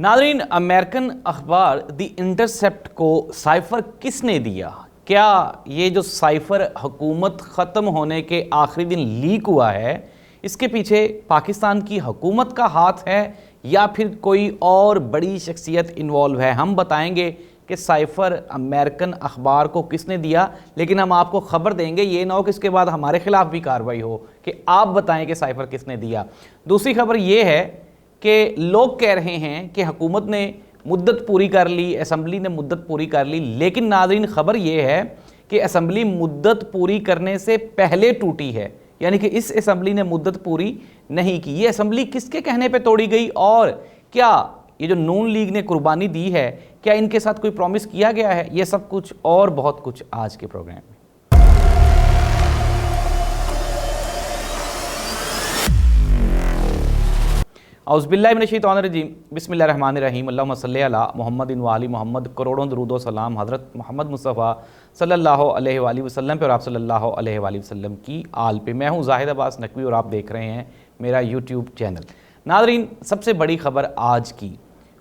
नाज़रीन, अमेरिकन अखबार the intercept को साइफर किसने दिया? क्या ये जो साइफर हुकूमत ख़त्म होने के आखिरी दिन लीक हुआ है, इसके पीछे पाकिस्तान की हुकूमत का हाथ है या फिर कोई और बड़ी शख्सियत इन्वॉल्व है? हम बताएंगे कि साइफर अमेरिकन अखबार को किसने दिया, लेकिन हम आपको खबर देंगे ये ना हो कि इसके बाद हमारे खिलाफ भी कार्रवाई हो कि आप बताएं कि साइफर किसने दिया। दूसरी खबर ये है कि लोग कह रहे हैं कि हुकूमत ने मुद्दत पूरी कर ली, असम्बली ने मुद्दत पूरी कर ली, लेकिन नाज़रीन खबर ये है कि असम्बली मुद्दत पूरी करने से पहले टूटी है, यानी कि इस असम्बली ने मुद्दत पूरी नहीं की। ये असम्बली किसके कहने पे तोड़ी गई और क्या ये जो नून लीग ने कुर्बानी दी है, क्या इनके साथ कोई प्रॉमिस किया गया है? ये सब कुछ और बहुत कुछ आज के प्रोग्राम में। औज़ुबिल्लाहिमिनश्शैतानिर्रजीम, बिस्मिल्लाहिर्रहमानिर्रहीम, अल्लाहुम्मा सल्लि अला मुहम्मदिन व आलि मुहम्मद। करोड़ों दरूद व सलाम हज़रत मोहम्मद मुस्तफ़ा सल्लल्लाहु अलैहि वसल्लम पे और आप सल्लल्लाहु अलैहि वसल्लम की आल पे। मैं हूँ ज़ाहिद अब्बास नकवी और आप देख रहे हैं मेरा यूट्यूब चैनल। नाज़रीन, सबसे बड़ी खबर आज की,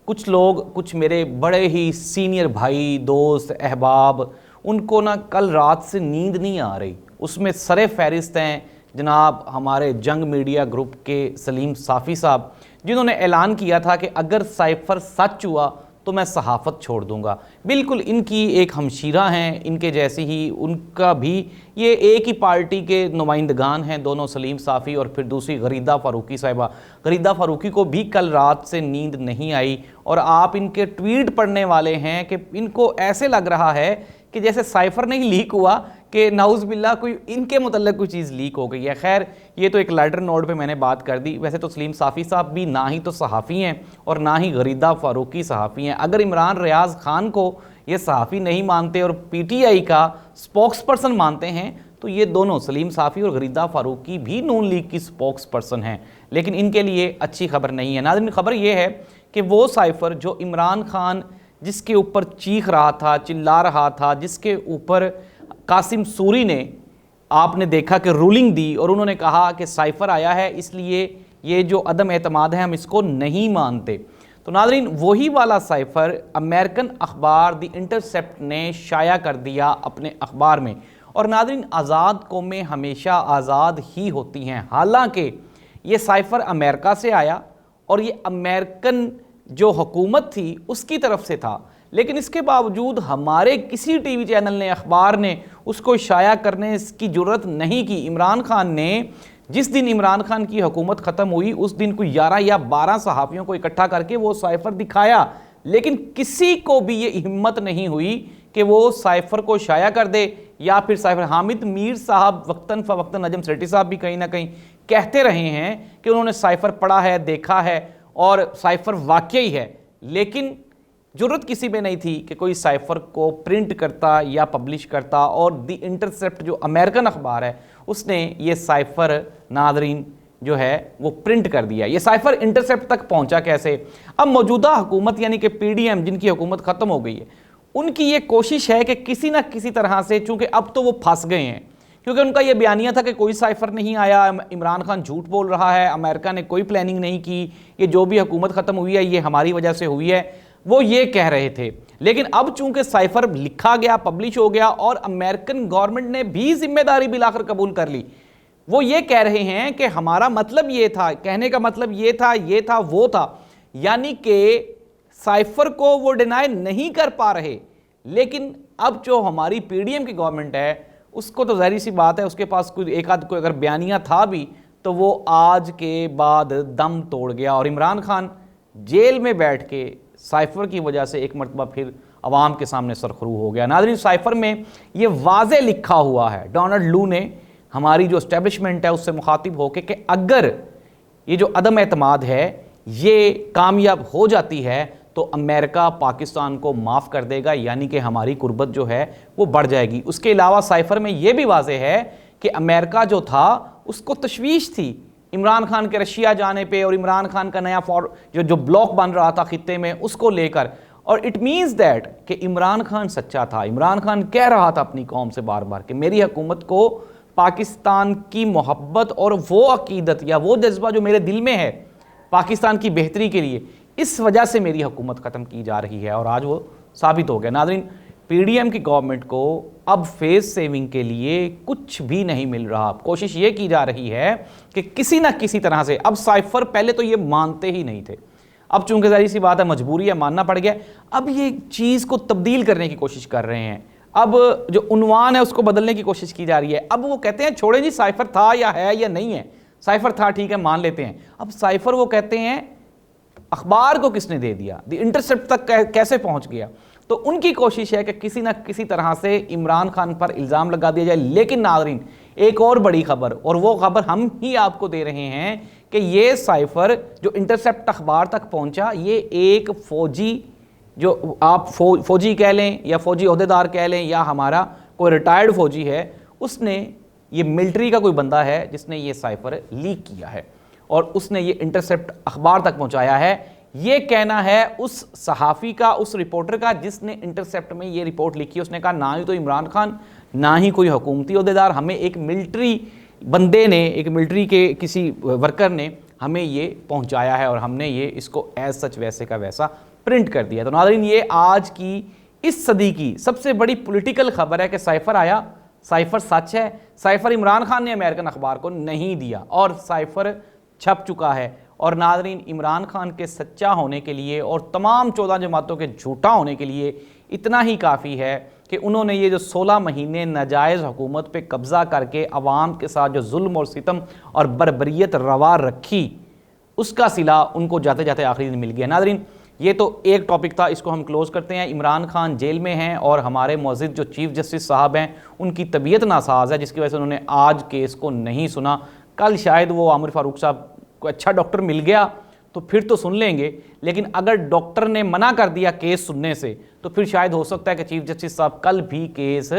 कुछ लोग, कुछ मेरे बड़े ही सीनियर भाई, दोस्त, अहबाब, उनको ना कल रात से नींद नहीं आ रही। उसमें सरे फहरिस्त हैं जनाब हमारे जंग मीडिया ग्रुप के सलीम साफ़ी साहब, जिन्होंने ऐलान किया था कि अगर साइफर सच हुआ तो मैं सहाफ़त छोड़ दूंगा। बिल्कुल इनकी एक हमशीरा हैं, इनके जैसी ही उनका भी ये एक ही पार्टी के नुमाइंदगान हैं दोनों, सलीम साफ़ी और फिर दूसरी गरीदा फ़ारूकी साहिबा। गरीदा फ़ारूकी को भी कल रात से नींद नहीं आई और आप इनके ट्वीट पढ़ने वाले हैं कि इनको ऐसे लग रहा है कि जैसे साइफर नहीं लीक हुआ कि नाउज़ बिल्ला कोई इनके मुतल्लिक़ कोई चीज़ लीक हो गई है। खैर, ये तो एक लाइटर नोट पे मैंने बात कर दी। वैसे तो सलीम साफ़ी साहब भी ना ही तो सहाफ़ी हैं और ना ही गरीदा फ़ारूकी सहाफ़ी हैं। अगर इमरान रियाज़ खान को ये सहाफ़ी नहीं मानते और PTI का स्पोक्स पर्सन मानते हैं तो ये दोनों सलीम साफ़ी और गरीदा फ़ारूकी भी नून लीग की स्पोक्स पर्सन हैं, लेकिन इनके लिए अच्छी खबर नहीं है। नाज़रीन, खबर ये है कि वो साइफर जो इमरान खान जिसके ऊपर चीख रहा था, चिल्ला रहा था, जिसके ऊपर कासिम सूरी ने आपने देखा कि रूलिंग दी और उन्होंने कहा कि साइफर आया है इसलिए ये जो अदम एतमाद है हम इसको नहीं मानते, तो नाज़रीन वही वाला साइफर अमेरिकन अखबार द इंटरसेप्ट ने शाया कर दिया अपने अखबार में। और नाज़रीन, आज़ाद कौमें हमेशा आज़ाद ही होती हैं। हालांकि ये साइफर अमेरिका से आया और ये अमेरिकन जो हुकूमत थी उसकी तरफ से था, लेकिन इसके बावजूद हमारे किसी टीवी चैनल ने, अखबार ने उसको शाया करने की ज़रूरत नहीं की। इमरान खान ने जिस दिन इमरान खान की हुकूमत ख़त्म हुई उस दिन कोई 11 या 12 सहाफ़ियों को इकट्ठा करके वो साइफर दिखाया, लेकिन किसी को भी ये हिम्मत नहीं हुई कि वो साइफर को शाया कर दे या फिर साइफर। हामिद मीर साहब वक्तन फ़वक्तन, नजम सेठी साहब भी कहीं ना कहीं कहते रहे हैं कि उन्होंने साइफर पढ़ा है, देखा है और साइफर वाकई है, लेकिन ज़रूरत किसी में नहीं थी कि कोई साइफर को प्रिंट करता या पब्लिश करता। और द इंटरसेप्ट जो अमेरिकन अखबार है उसने ये साइफर नाज़रीन जो है वो प्रिंट कर दिया। ये साइफर इंटरसेप्ट तक पहुंचा कैसे? अब मौजूदा हुकूमत यानी कि PDM जिनकी हुकूमत ख़त्म हो गई है, उनकी ये कोशिश है कि किसी ना किसी तरह से, चूँकि अब तो वो फंस गए हैं, क्योंकि उनका ये बयानिया था कि कोई साइफर नहीं आया, इमरान खान झूठ बोल रहा है, अमेरिका ने कोई प्लानिंग नहीं की, ये जो भी हुकूमत ख़त्म हुई है ये हमारी वजह से हुई है, वो ये कह रहे थे। लेकिन अब चूंकि साइफर लिखा गया, पब्लिश हो गया और अमेरिकन गवर्नमेंट ने भी जिम्मेदारी बिलाकर कबूल कर ली, वो ये कह रहे हैं कि हमारा मतलब ये था, कहने का मतलब ये था, ये था, वो था, यानी कि साइफर को वो डिनाई नहीं कर पा रहे। लेकिन अब जो हमारी PDM की गवर्नमेंट है उसको तो ज़ाहिर सी बात है, उसके पास कोई एक आध कोई अगर बयानिया था भी तो वो आज के बाद दम तोड़ गया और इमरान खान जेल में बैठ के साइफर की वजह से एक मरतबा फिर अवाम के सामने सरखरू हो गया। नाज़रीन, साइफर में ये वाज़े लिखा हुआ है, डोनाल्ड लू ने हमारी जो एस्टेब्लिशमेंट है उससे मुखातिब होकर, कि अगर ये जो अदम एतमाद है ये कामयाब हो जाती है तो अमेरिका पाकिस्तान को माफ़ कर देगा, यानी कि हमारी कुर्बत जो है वो बढ़ जाएगी। उसके अलावा साइफर में ये भी वाज़े है कि अमेरिका जो था उसको तशवीश थी इमरान खान के रशिया जाने पे और इमरान खान का नया जो ब्लॉक बन रहा था खित्ते में उसको लेकर, और इट मीन्स दैट कि इमरान खान सच्चा था। इमरान खान कह रहा था अपनी कौम से बार बार कि मेरी हुकूमत को पाकिस्तान की मोहब्बत और वो अकीदत या वो जज्बा जो मेरे दिल में है पाकिस्तान की बेहतरी के लिए, इस वजह से मेरी हुकूमत ख़त्म की जा रही है और आज वो साबित हो गया। नाज़रीन, पीडीएम की गवर्नमेंट को अब फेस सेविंग के लिए कुछ भी नहीं मिल रहा। कोशिश ये की जा रही है कि किसी ना किसी तरह से, अब साइफर पहले तो ये मानते ही नहीं थे, अब चूंकि ज़ाहिर सी बात है मजबूरी है, मानना पड़ गया, अब ये चीज़ को तब्दील करने की कोशिश कर रहे हैं। अब जो उन्वान है उसको बदलने की कोशिश की जा रही है। अब वो कहते हैं छोड़े जी साइफर था या है या नहीं है, साइफर था ठीक है मान लेते हैं, अब साइफर वो कहते हैं अखबार को किसने दे दिया, द इंटरसेप्ट तक कैसे पहुंच गया। तो उनकी कोशिश है कि किसी ना किसी तरह से इमरान खान पर इल्ज़ाम लगा दिया जाए। लेकिन नाज़रीन, एक और बड़ी खबर, और वो खबर हम ही आपको दे रहे हैं कि ये साइफर जो इंटरसेप्ट अखबार तक पहुंचा, ये एक फौजी, जो आप फौजी कह लें या फौजी ओहदेदार कह लें या हमारा कोई रिटायर्ड फौजी है, उसने, ये मिलिट्री का कोई बंदा है जिसने ये साइफर लीक किया है और उसने ये इंटरसेप्ट अखबार तक पहुंचाया है। ये कहना है उस सहाफ़ी का, उस रिपोर्टर का जिसने इंटरसेप्ट में ये रिपोर्ट लिखी। उसने कहा ना ही तो इमरान खान ना ही कोई हुकूमती ओहदेदार, हमें एक मिलिट्री बंदे ने, एक मिलिट्री के किसी वर्कर ने हमें ये पहुंचाया है और हमने ये इसको एज सच वैसे का वैसा प्रिंट कर दिया। तो नाज़रीन, ये आज की इस सदी की सबसे बड़ी पॉलिटिकल खबर है कि साइफर आया, साइफर सच है, साइफर इमरान खान ने अमेरिकन अखबार को नहीं दिया और साइफर छप चुका है। और नाज़रीन, इमरान खान के सच्चा होने के लिए और तमाम 14 जमातों के झूठा होने के लिए इतना ही काफ़ी है कि उन्होंने ये जो 16 महीने नाजायज़ हुकूमत पे कब्ज़ा करके अवाम के साथ जो जुल्म और सितम और बर्बरियत रवा रखी, उसका सिला उनको जाते जाते आखिरी दिन मिल गया। नाज़रीन, ये तो एक टॉपिक था, इसको हम क्लोज़ करते हैं। इमरान खान जेल में हैं और हमारे मुअज़्ज़िज़ जो चीफ़ जस्टिस साहब हैं उनकी तबीयत नासाज है, जिसकी वजह से उन्होंने आज केस को नहीं सुना। कल शायद वो आमिर फ़ारूक साहब को अच्छा डॉक्टर मिल गया तो फिर तो सुन लेंगे, लेकिन अगर डॉक्टर ने मना कर दिया केस सुनने से तो फिर शायद हो सकता है कि चीफ जस्टिस साहब कल भी केस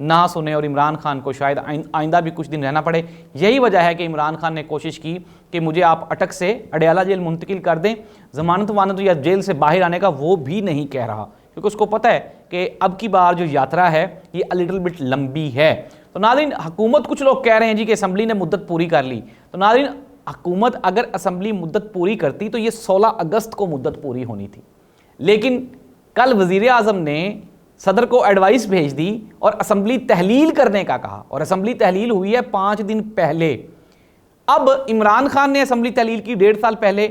ना सुने और इमरान खान को शायद आइंदा भी कुछ दिन रहना पड़े। यही वजह है कि इमरान खान ने कोशिश की कि मुझे आप अटक से अडयाला जेल मुंतकिल कर दें, ज़मानत वानत या जेल से बाहर आने का वो भी नहीं कह रहा, क्योंकि उसको पता है कि अब की बार जो यात्रा है ये अ लिटिल बिट लंबी है। तो नाज़रीन, हुकूमत, कुछ लोग कह रहे हैं जी कि असम्बली ने मुद्दत पूरी कर ली। तो नाज़रीन, हुकूमत अगर असम्बली मुद्दत पूरी करती तो ये 16 अगस्त को मुद्दत पूरी होनी थी, लेकिन कल वज़ीर आज़म ने सदर को एडवाइस भेज दी और असम्बली तहलील करने का कहा, और असम्बली तहलील हुई है 5 दिन पहले। अब इमरान खान ने असम्बली तहलील की 1.5 साल पहले,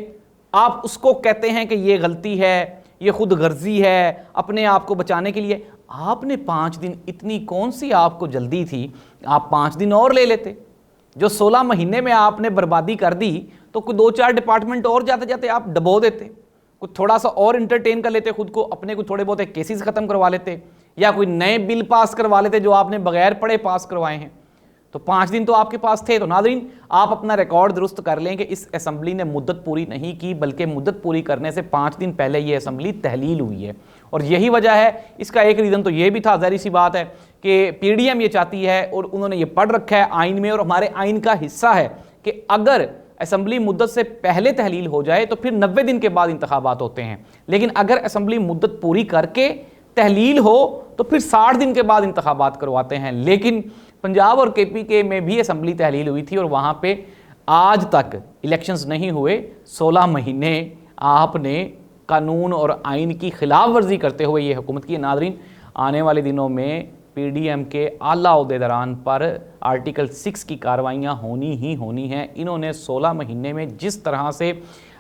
आप उसको कहते हैं कि ये गलती है, ये खुद गर्जी है, अपने आप को बचाने के लिए। आपने 5 दिन, इतनी कौन सी आपको जल्दी थी, आप 5 दिन और ले लेते। जो 16 महीने में आपने बर्बादी कर दी तो कोई 2-4 डिपार्टमेंट और जाते जाते आप डबो देते, कुछ थोड़ा सा और इंटरटेन कर लेते खुद को, अपने को थोड़े बहुत केसेस खत्म करवा लेते या कोई नए बिल पास करवा लेते जो आपने बगैर पढ़े पास करवाए हैं। तो 5 दिन तो आपके पास थे। तो नाज़रीन, आप अपना रिकॉर्ड दुरुस्त कर लें कि इस असम्बली ने मुद्दत पूरी नहीं की, बल्कि मुद्दत पूरी करने से 5 दिन पहले ये असम्बली तहलील हुई है। और यही वजह है, इसका एक रीज़न तो ये भी था, ज़ाहिर सी बात है कि पीडीएम ये चाहती है और उन्होंने ये पढ़ रखा है आइन में और हमारे आइन का हिस्सा है कि अगर असम्बली मुद्दत से पहले तहलील हो जाए तो फिर 90 दिन के बाद इंतखाबात होते हैं, लेकिन अगर असम्बली मुद्दत पूरी करके तहलील हो तो फिर 60 दिन के बाद इंतखाबात करवाते हैं। लेकिन पंजाब और केपीके में भी असम्बली तहलील हुई थी और वहाँ पे आज तक इलेक्शंस नहीं हुए। 16 महीने आपने कानून और आइन की खिलाफ वर्जी करते हुए ये हुकूमत की। नाज़रीन, आने वाले दिनों में पीडीएम के आला ओहदेदारान पर आर्टिकल 6 की कार्रवाइयाँ होनी ही होनी हैं। इन्होंने 16 महीने में जिस तरह से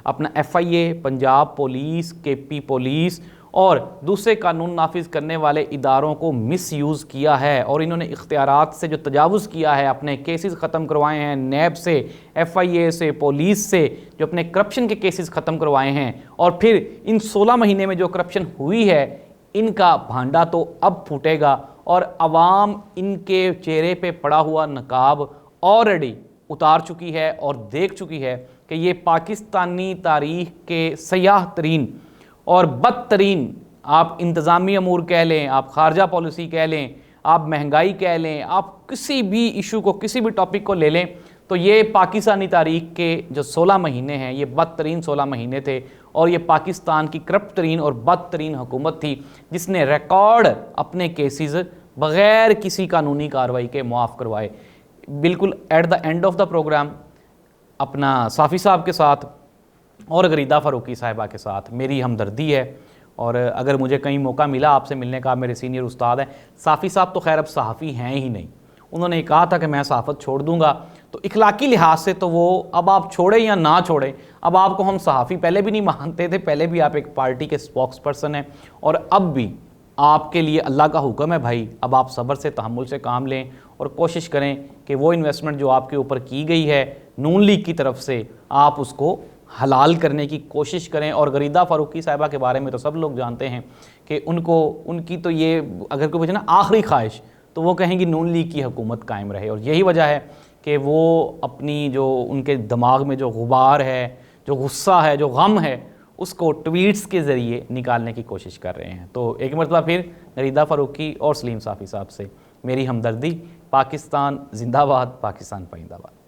अपना FIA, Punjab police, KP police और दूसरे कानून नाफिज करने वाले इदारों को मिसयूज़ किया है और इन्होंने इख्तियारात से जो तजावुज़ किया है, अपने केसेस ख़त्म करवाए हैं नैब से, FIA से, पुलिस से, जो अपने करप्शन के केसेस ख़त्म करवाए हैं, और फिर इन 16 महीने में जो करप्शन हुई है इनका भांडा तो अब फूटेगा और अवाम इनके चेहरे पे पड़ा हुआ नकाब ऑलरेडी उतार चुकी है और देख चुकी है कि ये पाकिस्तानी तारीख़ के सयाह तरीन और बदतरीन, आप इंतज़ामी अमूर कह लें, आप खारजा पॉलिसी कह लें, आप महंगाई कह लें, आप किसी भी इशू को, किसी भी टॉपिक को ले लें, तो ये पाकिस्तानी तारीख़ के जो 16 महीने हैं ये बदतरीन 16 महीने थे और ये पाकिस्तान की करप्ट तरीन और बदतरीन हुकूमत थी जिसने रिकॉर्ड अपने केसेस बग़ैर किसी कानूनी कार्रवाई के मुआफ़ करवाए। बिल्कुल at the end of the program अपना साफ़ी साहब के साथ और गरीदा फ़ारूकी साहिबा के साथ मेरी हमदर्दी है। और अगर मुझे कहीं मौका मिला आपसे मिलने का, आप मेरे सीनियर उस्ताद हैं। साफ़ी साहब तो खैर अब सहाफ़ी हैं ही नहीं, उन्होंने कहा था कि मैं सहाफ़त छोड़ दूंगा, तो इखलाकी लिहाज से तो वो अब आप छोड़े या ना छोड़े, अब आपको हम सहाफ़ी पहले भी नहीं मानते थे, पहले भी आप एक पार्टी के स्पोक्स पर्सन हैं और अब भी आपके लिए अल्लाह का हुक्म है भाई, अब आप सब्र से तहम्मुल से काम लें और कोशिश करें कि वो इन्वेस्टमेंट जो आपके ऊपर की गई है नून लीग की तरफ से, आप उसको हलाल करने की कोशिश करें। और गरीदा फ़ारूकी साहिबा के बारे में तो सब लोग जानते हैं कि उनकी तो ये अगर कोई पूछे ना आखिरी ख्वाहिश, तो वो कहेंगी नून लीग की हुकूमत कायम रहे। और यही वजह है कि वो अपनी जो उनके दिमाग में जो गुबार है, जो गुस्सा है, जो गम है, उसको ट्वीट्स के ज़रिए निकालने की कोशिश कर रहे हैं। तो एक मरतबा फिर गरीदा फ़ारूकी और सलीम साफ़ी साहब से मेरी हमदर्दी। पाकिस्तान जिंदाबाद, पाकिस्तान पाइंदाबाद।